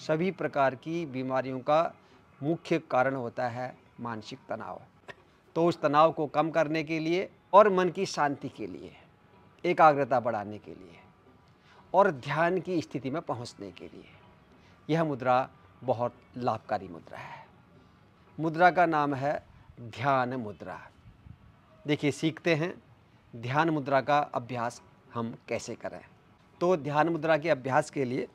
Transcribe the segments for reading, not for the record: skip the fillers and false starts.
सभी प्रकार की बीमारियों का मुख्य कारण होता है मानसिक तनाव। तो उस तनाव को कम करने के लिए और मन की शांति के लिए, एकाग्रता बढ़ाने के लिए और ध्यान की स्थिति में पहुंचने के लिए यह मुद्रा बहुत लाभकारी मुद्रा है। मुद्रा का नाम है ध्यान मुद्रा। देखिए, सीखते हैं ध्यान मुद्रा का अभ्यास हम कैसे करें। तो ध्यान मुद्रा के अभ्यास के लिए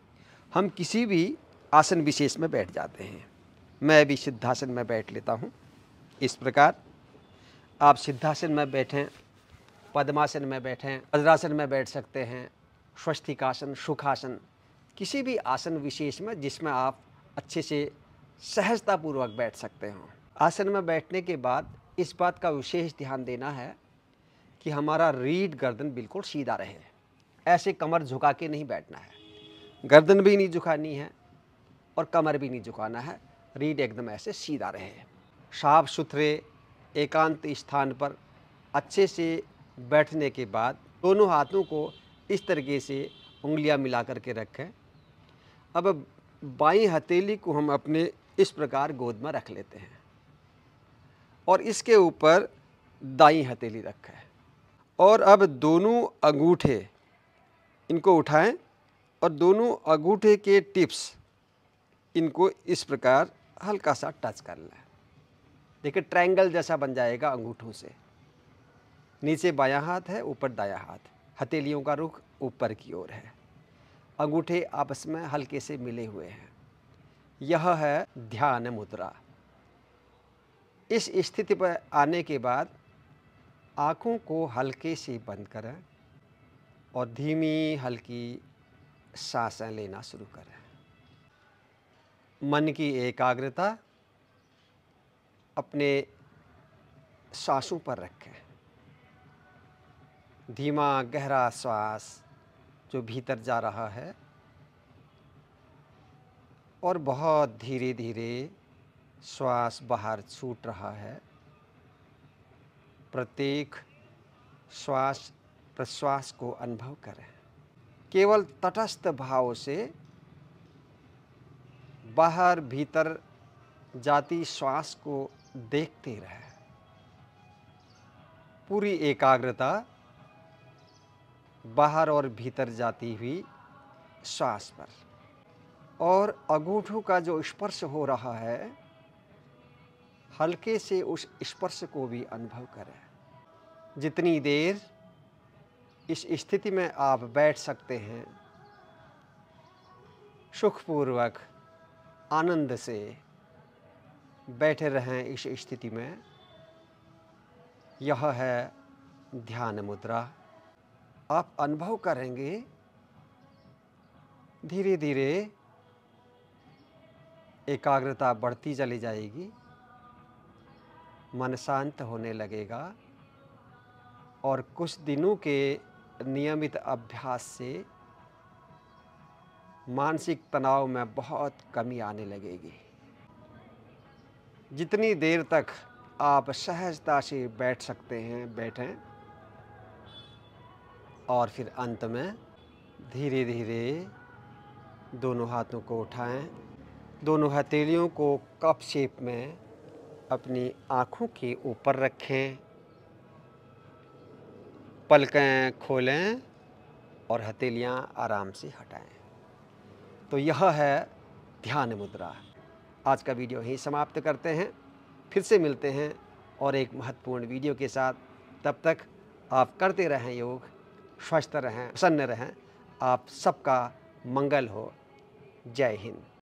हम किसी भी आसन विशेष में बैठ जाते हैं। मैं भी सिद्धासन में बैठ लेता हूँ। इस प्रकार आप सिद्धासन में बैठें, पद्मासन में बैठें, वज्रासन में बैठ सकते हैं, स्वस्तिकासन, सुखासन, किसी भी आसन विशेष में जिसमें आप अच्छे से सहजतापूर्वक बैठ सकते हो। आसन में बैठने के बाद इस बात का विशेष ध्यान देना है कि हमारा रीढ़ गर्दन बिल्कुल सीधा रहे। ऐसे कमर झुका के नहीं बैठना है, गर्दन भी नहीं झुकानी है और कमर भी नहीं झुकाना है। रीढ़ एकदम ऐसे सीधा रहे। साफ सुथरे एकांत स्थान पर अच्छे से बैठने के बाद दोनों हाथों को इस तरीके से उंगलियां मिला करके रखें। अब बाईं हथेली को हम अपने इस प्रकार गोद में रख लेते हैं और इसके ऊपर दाईं हथेली रखें और अब दोनों अंगूठे इनको उठाएं और दोनों अंगूठे के टिप्स इनको इस प्रकार हल्का सा टच कर लें। देखिए, ट्रायंगल जैसा बन जाएगा अंगूठों से। नीचे बायां हाथ है, ऊपर दायां हाथ, हथेलियों का रुख ऊपर की ओर है, अंगूठे आपस में हल्के से मिले हुए हैं। यह है ध्यान मुद्रा। इस स्थिति पर आने के बाद आँखों को हल्के से बंद करें और धीमी हल्की सांसें लेना शुरू करें। मन की एकाग्रता अपने सांसों पर रखें। धीमा गहरा श्वास जो भीतर जा रहा है और बहुत धीरे धीरे श्वास बाहर छूट रहा है। प्रत्येक श्वास प्रश्वास को अनुभव करें। केवल तटस्थ भाव से बाहर भीतर जाती श्वास को देखते रहें। पूरी एकाग्रता बाहर और भीतर जाती हुई श्वास पर और अंगूठों का जो स्पर्श हो रहा है, हल्के से उस स्पर्श को भी अनुभव करें। जितनी देर इस स्थिति में आप बैठ सकते हैं, सुखपूर्वक आनंद से बैठे रहें इस स्थिति में। यह है ध्यान मुद्रा। आप अनुभव करेंगे धीरे धीरे एकाग्रता बढ़ती चली जाएगी, मन शांत होने लगेगा और कुछ दिनों के नियमित अभ्यास से मानसिक तनाव में बहुत कमी आने लगेगी। जितनी देर तक आप सहजता से बैठ सकते हैं बैठें और फिर अंत में धीरे धीरे दोनों हाथों को उठाएं, दोनों हथेलियों को कप शेप में अपनी आँखों के ऊपर रखें, पलकें खोलें और हथेलियाँ आराम से हटाएं। तो यह है ध्यान मुद्रा। आज का वीडियो यहीं समाप्त करते हैं। फिर से मिलते हैं और एक महत्वपूर्ण वीडियो के साथ। तब तक आप करते रहें योग, स्वस्थ रहें, प्रसन्न रहें। आप सबका मंगल हो। जय हिंद।